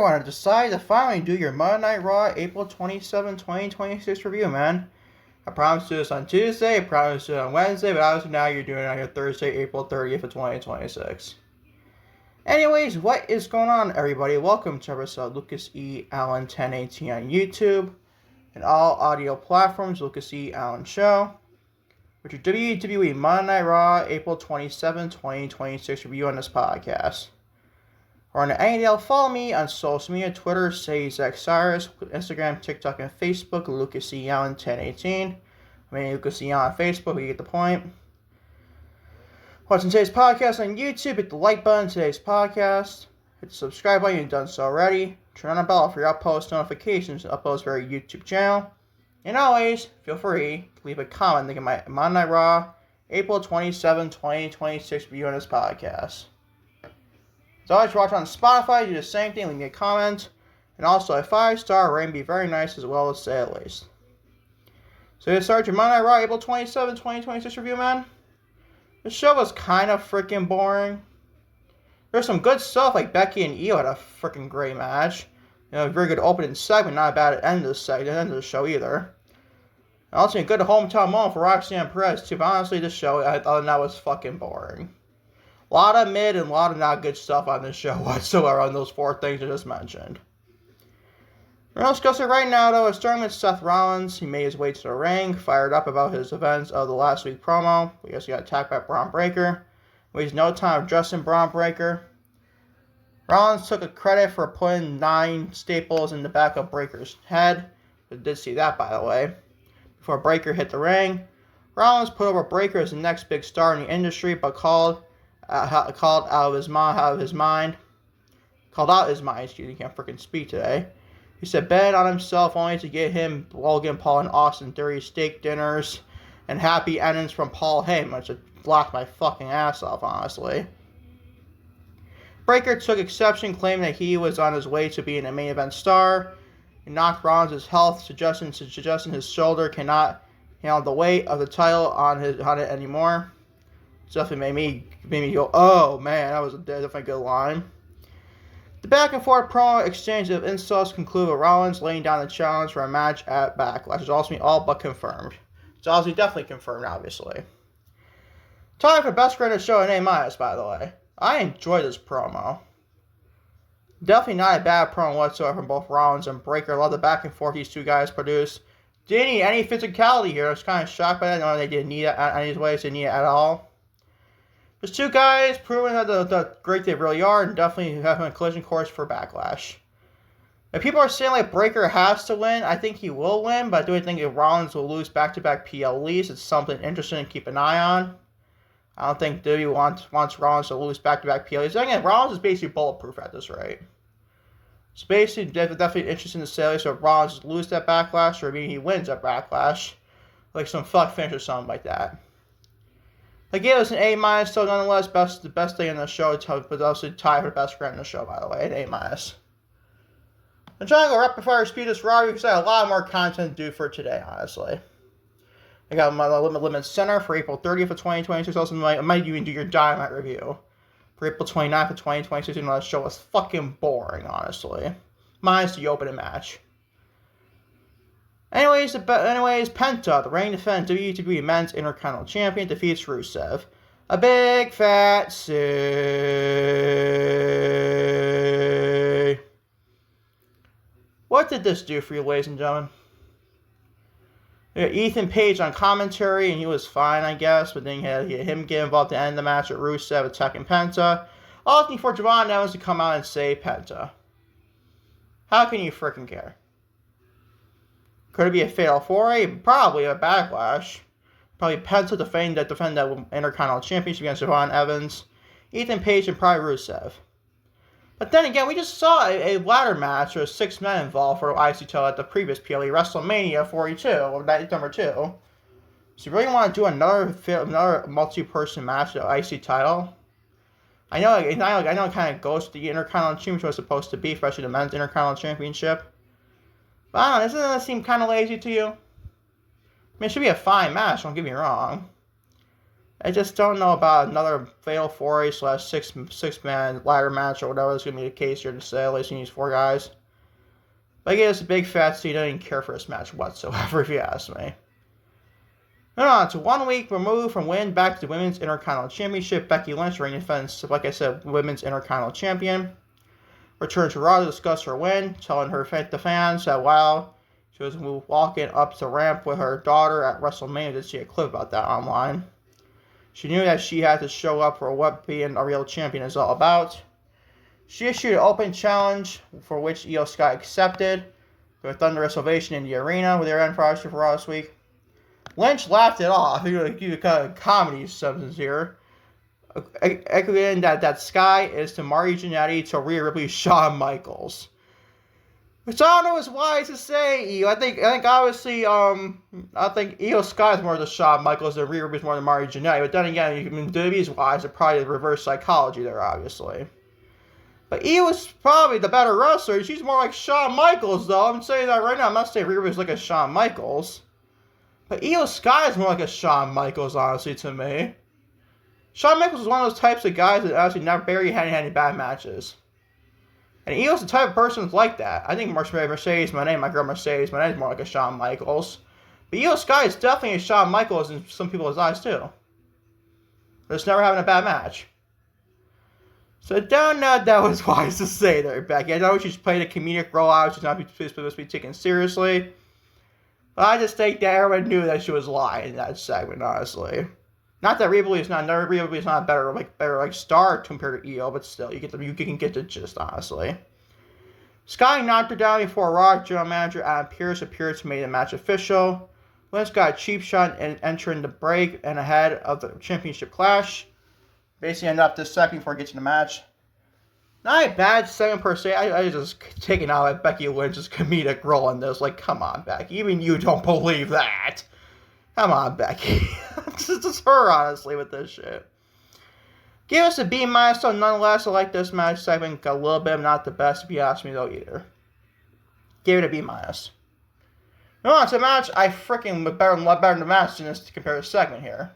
everyone, I decided to finally do your Monday Night Raw April 27, 2026 review, man. I promised to do this on Tuesday, I promised to do it on Wednesday, but obviously now you're doing it on your Thursday, April 30th of 2026. Anyways, what is going on, everybody? Welcome to episode Lucas E. Allen 1018 on YouTube and all audio platforms, Lucas E. Allen Show, which is WWE Monday Night Raw April 27, 2026 review on this podcast. Or on the ADL, follow me on social media, Twitter, say Zach Cyrus, Instagram, TikTok, and Facebook, Lucas E. Allen 1018. I mean, Lucas E. Allen on Facebook, you get the point. Watching today's podcast on YouTube, hit the like button on today's podcast. Hit the subscribe button if you've done so already. Turn on the bell for your uppost notifications to upload to our YouTube channel. And always, feel free to leave a comment thinking my Monday Night Raw, April 27, 2026 review on this podcast. As always, if you're watching on Spotify, do the same thing, leave me a comment. And also a 5-star rating would be very nice as well, as say at least. So to start your Monday Night Raw April 27, 2026 review, man. This show was kind of freaking boring. There's some good stuff, like Becky and Io had a freaking great match. You know, a very good opening segment, not a bad end of the show either. And also a good hometown moment for Roxanne Perez too, but honestly this show, I thought that was fucking boring. A lot of mid and a lot of not good stuff on this show whatsoever on those four things I just mentioned. We're going to discuss it right now, though. It's starting with Seth Rollins. He made his way to the ring, fired up about his events of the last week promo. We also got attacked by Braun Breaker. Wastes no time addressing Braun Breaker. Rollins took a credit for putting 9 staples in the back of Breaker's head. I did see that, by the way. Before Breaker hit the ring, Rollins put over Breaker as the next big star in the industry, but called out his mind. Excuse me, he can't freaking speak today. He said bet on himself only to get him, Logan Paul, and Austin Theory steak dinners and happy endings from Paul Heyman, which blocked my fucking ass off, honestly. Breaker took exception, claiming that he was on his way to being a main event star. He knocked Rollins' health, suggesting his shoulder cannot handle the weight of the title on it anymore. Definitely made me go, oh man, that was definitely a good line. The back and forth promo exchange of insults concluded with Rollins laying down the challenge for a match at Backlash. It's also all but confirmed. It's also definitely confirmed, obviously. Time for best friend of the show and A-, by the way. I enjoyed this promo. Definitely not a bad promo whatsoever from both Rollins and Breaker. I love the back and forth these two guys produced. Didn't need any physicality here. I was kind of shocked by that. No, they didn't need it any ways. They didn't need it at all. There's two guys proving that the great they really are, and definitely having a collision course for Backlash. If people are saying like Breaker has to win, I think he will win, but I do think if Rollins will lose back-to-back PLEs, it's something interesting to keep an eye on. I don't think WWE wants Rollins to lose back-to-back PLEs. Again, Rollins is basically bulletproof at this rate. It's basically definitely interesting to say, so if Rollins loses that Backlash, or maybe he wins at Backlash, like some fuck finish or something like that. They gave us an A-, so nonetheless, the best thing in the show, but also tied for best friend in the show, by the way, an A-. I'm trying to go rapid fire speed this Raw because I have a lot more content to do for today, honestly. I got my Limit Center for April 30th of 2026. Also, I might even do your Dynamite review for April 29th of 2026. Even though the show was fucking boring, honestly. Minus the opening match. Anyways, Penta, the reigning defending WWE Men's Intercontinental Champion, defeats Rusev. A big fat say. What did this do for you, ladies and gentlemen? Ethan Page on commentary, and he was fine, I guess, but then you had him get involved at the end of the match with Rusev attacking Penta. All looking for Javon Evans to come out and say Penta. How can you freaking care? Could it be a fatal four-way? Probably a Backlash. Probably Penta defend that Intercontinental Championship against Javon Evans, Ethan Page, and probably Rusev. But then again, we just saw a ladder match with 6 men involved for IC title at the previous PLE, WrestleMania 42, or number 2. So you really want to do another multi-person match at the IC title? I know it kind of goes to the Intercontinental Championship was supposed to be, especially the Men's Intercontinental Championship. But I don't know, doesn't that seem kind of lazy to you? I mean, it should be a fine match, don't get me wrong. I just don't know about another Fatal 4-way / six-man ladder match or whatever is going to be the case here to say, at least in these 4 guys. But again, it's a big fat C. Doesn't even care for this match whatsoever, if you ask me. Moving on to 1 week removed from win back to the Women's Intercontinental Championship. Becky Lynch, reigning defense, like I said, Women's Intercontinental Champion, returned to Raw to discuss her win, telling the fans that while she was walking up the ramp with her daughter at WrestleMania, did see a clip about that online. She knew that she had to show up for what being a real champion is all about. She issued an open challenge for which Io Sky accepted. Their thunderous ovation in the arena with their end product for Raw this week. Lynch laughed it off. He would give kind of comedy substance here. Echoing that Sky is to Marty Jannetty to Rhea Ripley, Shawn Michaels. Which I don't know is wise to say, Io. I think obviously, I think Io Sky is more than Shawn Michaels and Rhea Ripley is more than Marty Jannetty. But then again, WWE's wise, it's probably the reverse psychology there, obviously. But Io is probably the better wrestler. She's more like Shawn Michaels, though. I'm saying that right now. I'm not saying Rhea Ripley's like a Shawn Michaels. But Io Sky is more like a Shawn Michaels, honestly, to me. Shawn Michaels is one of those types of guys that actually never barely had any bad matches. And Io's the type of person that's like that. I think Mercedes, my girl Mercedes, is more like a Shawn Michaels. But Io Sky is definitely a Shawn Michaels in some people's eyes, too. Just never having a bad match. So I don't know if that was wise to say there, Becky. I know she's playing a comedic role out. She's not supposed to be taken seriously. But I just think that everyone knew that she was lying in that segment, honestly. Not that Rhea Ripley is not a better star compared to Io, but still, you can get the gist, honestly. Sky knocked her down before Raw general manager Adam Pearce appeared to make the match official. Lynch got a cheap shot and entering the break and ahead of the championship clash. Basically ended up this second before getting the match. Not a bad segment per se. I just taking out at Becky Lynch's comedic role in this. Like, come on, Becky. Even you don't believe that. Come on, Becky. It's just her, honestly, with this shit. Give us a B-, so nonetheless, I like this match segment. Got a little bit, not the best, if you ask me, though, either. Give it a B-. No, it's a match I freaking better than the match than this to compare the segment here.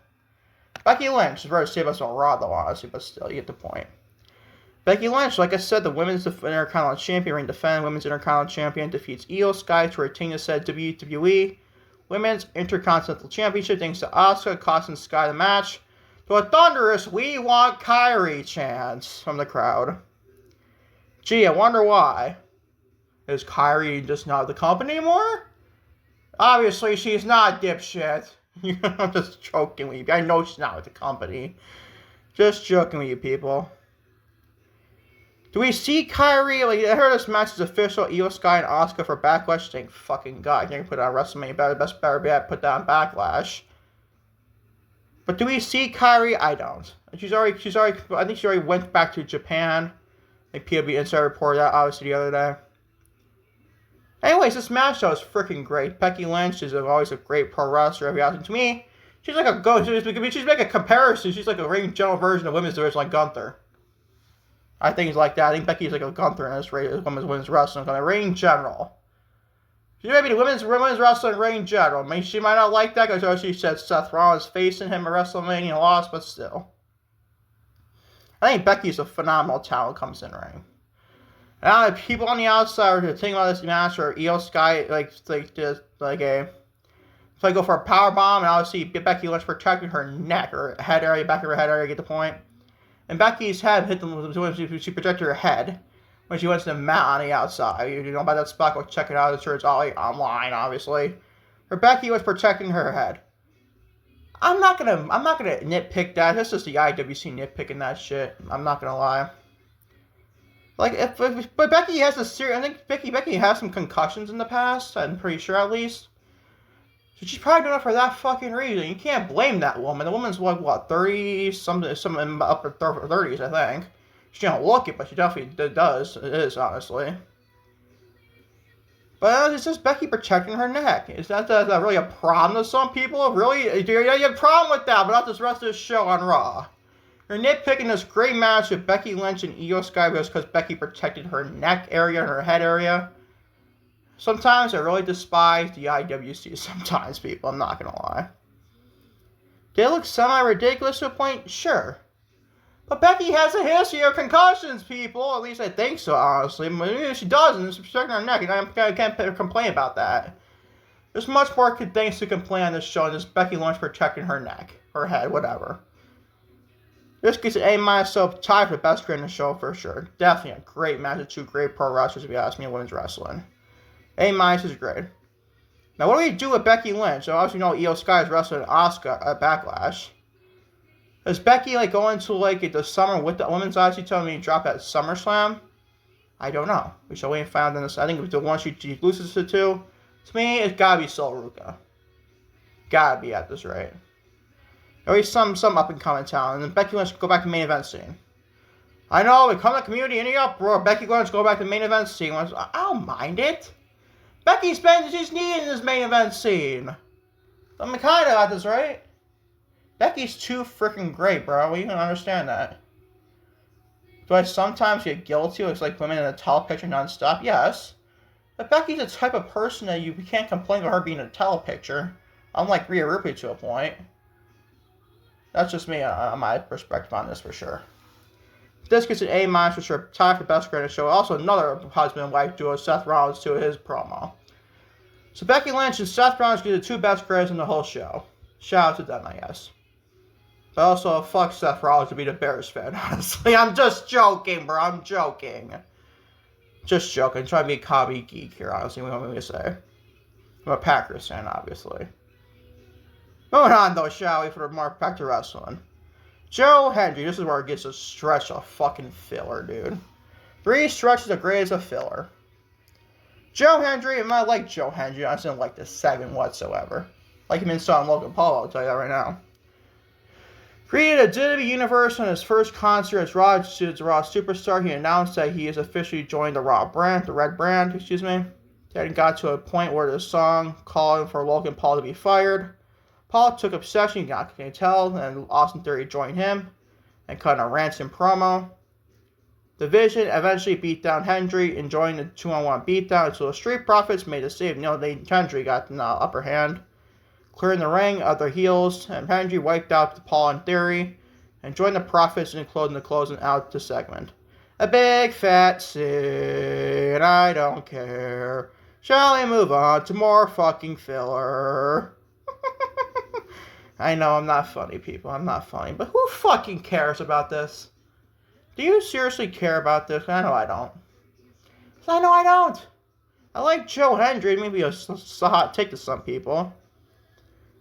Becky Lynch is very safe us on Raw, though, honestly, but still, you get the point. Becky Lynch, like I said, the Women's Intercontinental Champion, ring defend Women's Intercontinental Champion, defeats Io Sky to retain the said WWE Women's Intercontinental Championship thanks to Asuka, costing Sky the match. To a thunderous "We Want Kyrie" chants from the crowd. Gee, I wonder why. Is Kyrie just not the company anymore? Obviously, she's not, dipshit. I'm just joking with you. I know she's not with the company. Just joking with you, people. Do we see Kyrie? I heard this match is official. Io Sky and Asuka for Backlash. Thank fucking God. You can put it on WrestleMania. Better bet put that on Backlash. But do we see Kyrie? I don't. I think she already went back to Japan. I think PW Insider reported that obviously the other day. Anyways, this match though is freaking great. Becky Lynch is always a great pro wrestler. To me, she's like a go. She's like a comparison. She's like a ring general version of women's division, like Gunther. I think it's like that. I think Becky's like a Gunther in this women's wrestling. Like a ring general. She may be the women's wrestling ring general. I mean, she might not like that because she said Seth Rollins facing him at WrestleMania and lost, but still. I think Becky's a phenomenal talent comes in ring. Now, people on the outside are thinking about this match or Io Sky, if I go for a power bomb and obviously Becky Lynch protecting her neck or back of her head area, get the point. And Becky's head hit she protected her head when she went to the mat on the outside. You know about that spot, go check it out. I'm sure it's all online, obviously. But Becky was protecting her head. I'm not gonna nitpick that. That's just the IWC nitpicking that shit. I'm not gonna lie. But Becky has I think Becky has some concussions in the past. I'm pretty sure at least. So she's probably doing it for that fucking reason. You can't blame that woman. The woman's like, what, 30, something up to 30s, I think. She don't look it, but she definitely does. It is, honestly. But it's just Becky protecting her neck. Is that really a problem to some people? Really? You have a problem with that, but not this rest of the show on Raw. You're nitpicking this great match with Becky Lynch and Io Sky because Becky protected her neck area and her head area. Sometimes I really despise the IWC. Sometimes, people. I'm not going to lie. They look semi-ridiculous to a point? Sure. But Becky has a history of concussions, people. At least I think so, honestly. Maybe she doesn't. It's protecting her neck, and I can't complain about that. There's much more things to complain on this show than just Becky Lynch protecting her neck, her head, whatever. This gets an A-, so tied for the best grade in the show for sure. Definitely a great match of two great pro wrestlers, if you ask me, in women's wrestling. A- is great. Now, what do we do with Becky Lynch? So obviously, you know Io Sky is wrestling Asuka at Backlash. Does Becky go into the summer with the women's Odyssey telling me to drop at SummerSlam? I don't know. We shall wait and find out in this. I think the one she loses to, to me, it's gotta be Sol Ruka. Gotta be at this rate. Or some up and coming talent, and then Becky Lynch go back to main event scene. I know, we come to community in the uproar. Becky Lynch go back to main event scene. I don't mind it. Becky's been she's needed in this main event scene. I'm kind of at this, right? Becky's too freaking great, bro. We can understand that. Do I sometimes get guilty with women in a telepicture non-stop? Yes. But Becky's the type of person that you can't complain about her being a telepicture. Unlike Rhea Ripley to a point. That's just me on my perspective on this for sure. This gets an A- for sure. Tied for best grade in the show. Also another husband and wife duo, Seth Rollins, to his promo. So Becky Lynch and Seth Rollins get the two best grades in the whole show. Shout out to them, I guess. But also, fuck Seth Rollins to be the Bears fan, honestly. I'm just joking, bro. I'm joking. Just joking. I'm trying to be a comedy geek here, honestly. What do you want me to say? I'm a Packers fan, obviously. Moving on, though, shall we, for the more back to wrestling. Joe Hendry. This is where it gets a stretch of fucking filler, dude. 3 stretches are great as a filler. Joe Hendry, and I like Joe Hendry. I just didn't like this segment whatsoever. Like him in Son Logan Paul, I'll tell you that right now. Created a WWE Universe on his first concert as Raw Superstar. He announced that he has officially joined the Raw brand, the Red brand, excuse me. Then got to a point where the song calling for Logan Paul to be fired. Paul took obsession, you can tell, and Austin Theory joined him and cut a ransom promo. The Vision eventually beat down Hendry, enjoying the 2-on-1 beatdown until the Street Profits made a save. Hendry got the upper hand. Clearing the ring of their heels, and Hendry wiped out Paul and Theory, and joined the Profits in closing out the segment. A big fat sin, I don't care. Shall we move on to more fucking filler? I know I'm not funny, people. I'm not funny. But who fucking cares about this? Do you seriously care about this? I know I don't. I like Joe Hendry. Maybe a hot take to some people.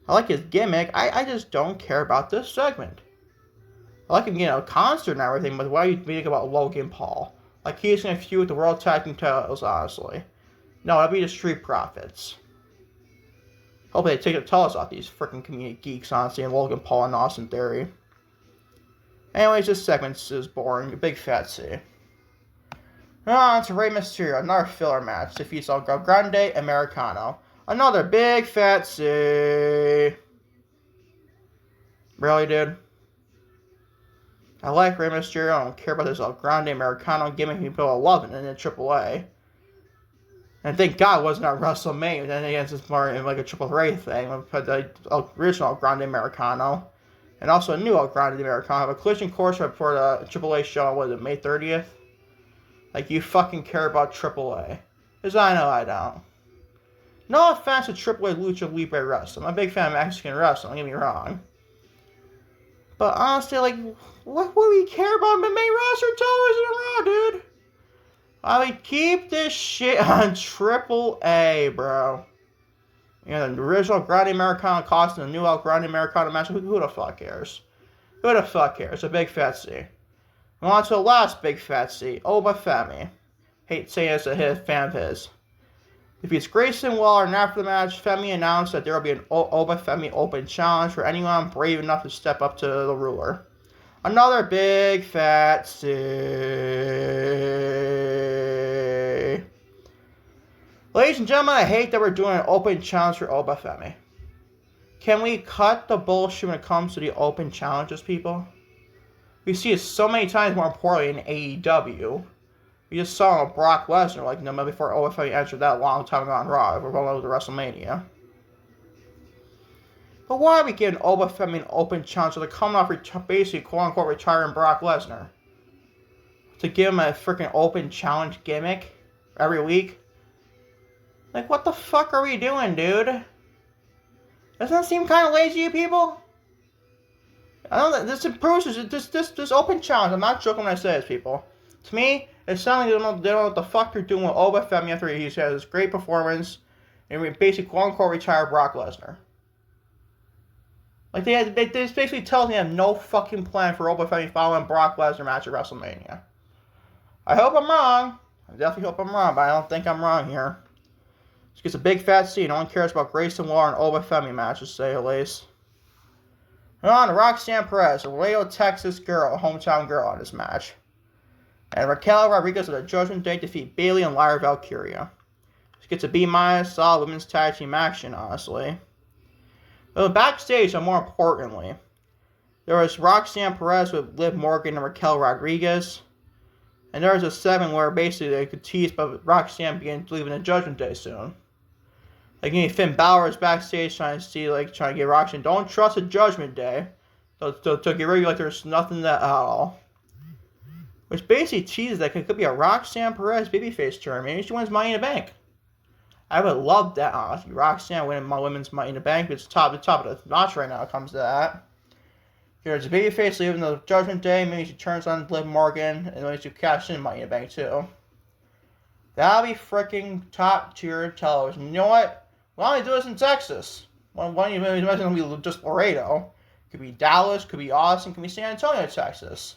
I like his gimmick. I just don't care about this segment. I like him getting a concert and everything, but why are you thinking about Logan Paul? Like he's going to feud with the World Tag Team titles, honestly. No, that'll be the Street Profits. Hopefully they take the titles off these freaking community geeks, honestly, and Logan Paul and Austin Theory. Anyways, this segment is boring. A big fat C. On to Rey Mysterio. Another filler match. Defeats El Grande Americano. Another big fat C. Really, dude? I like Rey Mysterio. I don't care about this El Grande Americano gimmick. People are loving it in AAA. And thank God it wasn't at WrestleMania. Then again, it's more in a Triple Ray thing. We put the original El Grande Americano. And also a new El Grande Americano. A collision course before the AAA show on, May 30th? Like, you fucking care about AAA. Because I know I don't. No offense to AAA Lucha Libre Wrestling. I'm a big fan of Mexican wrestling, don't get me wrong. But honestly, what do we care about the main roster television Raw, dude? Keep this shit on AAA, bro. The original Grande Americano costing the new El Grande Americano match. Who the fuck cares? Who the fuck cares? A big fat C. And on to the last big fat C. Oba Femi. Hate saying it's a fan of his. Defeats Grayson Waller, and after the match, Femi announced that there will be an Oba Femi Open Challenge for anyone brave enough to step up to the ruler. Another big fat C. Ladies and gentlemen, I hate that we're doing an open challenge for Oba Femi. Can we cut the bullshit when it comes to the open challenges, people? We see it so many times more importantly in AEW. We just saw Brock Lesnar, before Oba Femi entered that long time ago on Raw. We're going over to WrestleMania. But why are we giving Oba Femi an open challenge to come off basically quote-unquote retiring Brock Lesnar? To give him a freaking open challenge gimmick every week? Like, what the fuck are we doing, dude? Doesn't that seem kind of lazy, you people? I don't know, this improves this open challenge. I'm not joking when I say this, people. To me, it sounds like they don't know what the fuck they're doing with Oba Femi after he has this great performance and basically quote-unquote retire Brock Lesnar. Like, they basically tells me they have no fucking plan for Oba Femi following Brock Lesnar match at WrestleMania. I hope I'm wrong. I definitely hope I'm wrong, but I don't think I'm wrong here. This gets a big fat C. No one cares about Grayson Waller and Oba Femi matches, to say the least. And on to Roxanne Perez, a Laredo, Texas girl, a hometown girl on this match. And Raquel Rodriguez of the Judgment Day defeat Bayley and Lyra Valkyria. This gets a B-, solid women's tag team action, honestly. But backstage, and more importantly, there was Roxanne Perez with Liv Morgan and Raquel Rodriguez. And there was a segment where basically they could tease about Roxanne leaving the Judgment Day soon. Like, Finn Balor is backstage trying to get Roxanne, don't trust the Judgment Day. To get rid of you like there's nothing at all. Which basically teases that it could be a Roxanne Perez babyface turn. Maybe she wins Money in the Bank. I would love that, honestly. Roxanne winning my women's Money in the Bank. It's top of the notch right now when it comes to that. Here's a babyface leaving the Judgment Day. Maybe she turns on Liv Morgan and maybe she cash in Money in the Bank too. That'll be freaking top tier television. You know what? Why don't we do this in Texas? Why don't you imagine it'll be just Laredo? Could be Dallas, could be Austin, could be San Antonio, Texas.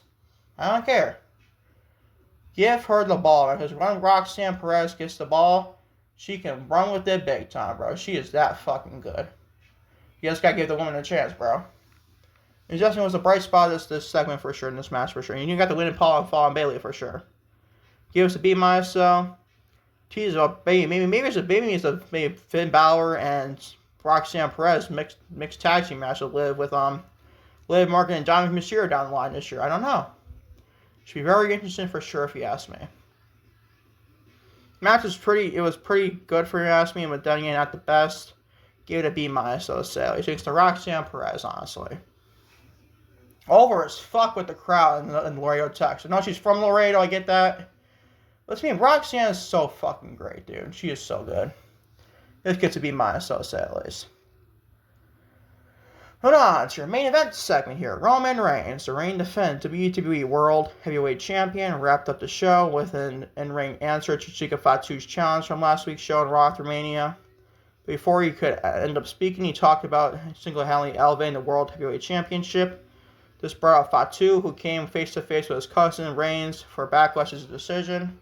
I don't care. Give her the ball, because when Roxanne Perez gets the ball, she can run with it big time, bro. She is that fucking good. You just gotta give the woman a chance, bro. And Justin was a bright spot this segment for sure, in this match for sure. And you got the win in Paul and Fall and Bayley for sure. Give us a B-, so. Tease about maybe Finn Balor and Roxanne Perez mixed tag team match to Liv with Liv Morgan and Dominic Mysterio down the line this year. I don't know. Should be very interesting for sure if you ask me. Match was pretty good for you ask me, but then again not the best. Give it a B-, so to say. It takes to Roxanne Perez, honestly. Over as fuck with the crowd in Laredo, Texas. I know she's from Laredo, I get that. But to me, Roxanne is so fucking great, dude. She is so good. This gets a B-, so to say at least. Hold on, it's your main event segment here. Roman Reigns, the reigning defending WWE World Heavyweight Champion, wrapped up the show with an in-ring answer to Chica Fatu's challenge from last week's show in Raw Mania. Before he could end up speaking, he talked about single-handedly elevating the World Heavyweight Championship. This brought up Fatu, who came face-to-face with his cousin Reigns for Backlash's decision.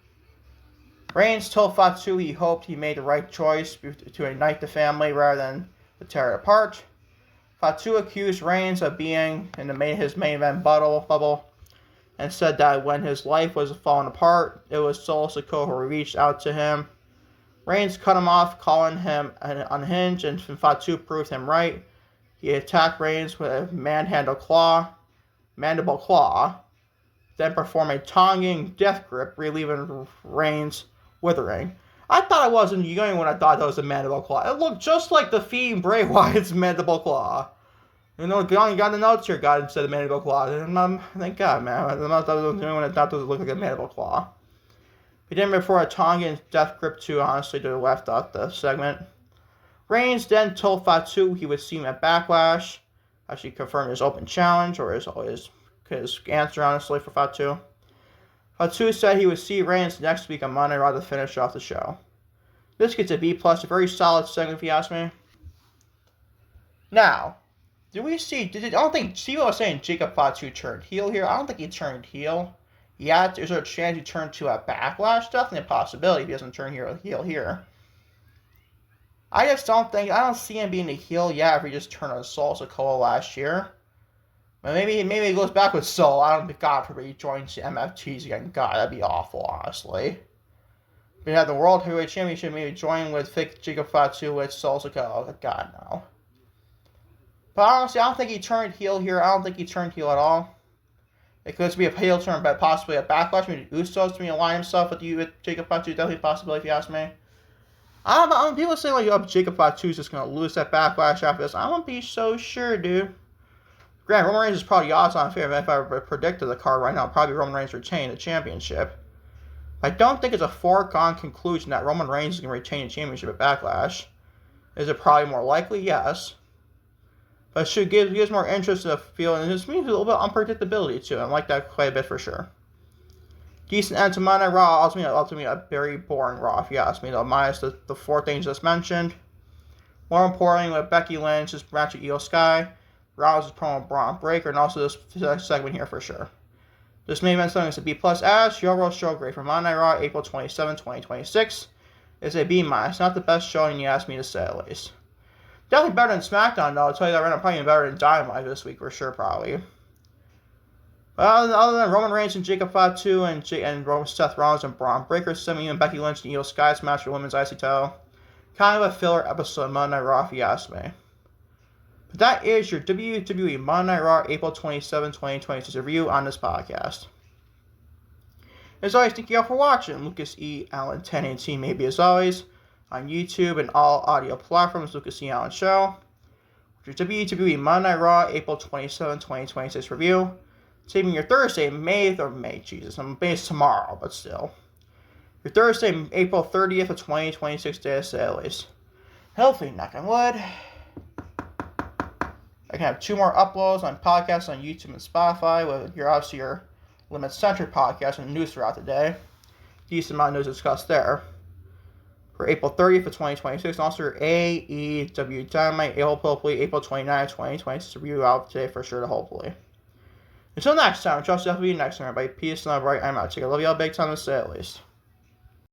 Reigns told Fatu he hoped he made the right choice to unite the family rather than to tear it apart. Fatu accused Reigns of being in his main event bubble and said that when his life was falling apart, it was Solo Sikoa who reached out to him. Reigns cut him off, calling him unhinged, and Fatu proved him right. He attacked Reigns with a mandible claw, then performed a Tongan death grip, relieving Reigns' withering. I thought it wasn't young when I thought that was a mandible claw. It looked just like the Fiend Bray Wyatt's mandible claw. You know, got the notes here, God, instead of mandible claw. Thank God, man. I'm not the only one that thought it looked like a mandible claw. He did before a Tongan death grip too, honestly, to the left of the segment. Reigns then told Fatu he would see him at Backlash. Actually confirmed his open challenge, or his answer, honestly, for Fatu. Fatu said he would see Reigns next week on Monday Raw to finish off the show. This gets a B+, a very solid segment if you ask me. Now, do we see, I don't think, Steve was saying Jacob Fatu turned heel here. I don't think he turned heel yet. Is there a chance he turned to a Backlash? Definitely a possibility if he doesn't turn heel here. I don't see him being a heel yet if he just turned on Solo Sikoa last year. But maybe he goes back with Solo. I don't think, God forbid, he joins the MFTs again. God, that'd be awful, honestly. But you have the World Heavyweight Championship, maybe join with fake Jacob Fatu with Solo Sikoa. God, no. But honestly, I don't think he turned heel here. I don't think he turned heel at all. It could be a heel turn, but possibly a Backlash. Maybe Usos to align himself with Jacob Fatu. Definitely a possibility if you ask me. I don't know, people say like, oh, Jacob Fatu is just gonna lose that backlash after this. I won't be so sure, dude. Granted, Roman Reigns is probably odds on favorite. If I predicted the card right now, probably Roman Reigns retain the championship. I don't think it's a foregone conclusion that Roman Reigns is going to retain the championship at Backlash. Is it probably more likely? Yes. But it should gives more interest to the field, and it just means a little bit of unpredictability too. I like that quite a bit for sure. Decent end to Monday Raw. Ultimately a very boring Raw, if you ask me, though, minus the four things just mentioned. More importantly, with Becky Lynch's match with Io Sky, Rousey's promo with Braun Breaker, and also this segment here for sure. This main event selling is a B+ as Yoro Show Great from Monday Raw, April 27, 2026. It's a B-. Not the best showing, you ask me to say at least. Definitely better than SmackDown, though. I'll tell you that right now. Probably better than Dynamite this week for sure, probably. Well, other than Roman Reigns and Jacob Fatu and Seth Rollins and Braun Breaker, sending in Becky Lynch and Io Sky's match for Women's IC title. Kind of a filler episode of Monday Night Raw, if you ask me. But that is your WWE Monday Night Raw, April 27, 2026 review on this podcast. As always, thank you all for watching. Lucas E. Allen 10 and team, maybe as always, on YouTube and all audio platforms. Lucas E. Allen Show. Your WWE Monday Night Raw, April 27, 2026 review. Saving your Thursday, May it's tomorrow, but still. Your Thursday, April 30th of 2026 day of sale is. Hopefully, knock on wood. I can have 2 more uploads on podcasts on YouTube and Spotify with your Limit Centric podcast and news throughout the day. Decent amount of news discussed there. For April 30th of 2026, and also your AEW Dynamite, hopefully April 29th, 2026 review out today for sure, hopefully. Until next time, trust definitely next time, everybody. Peace and love, right? I'm out. Take a love y'all big time to say at least.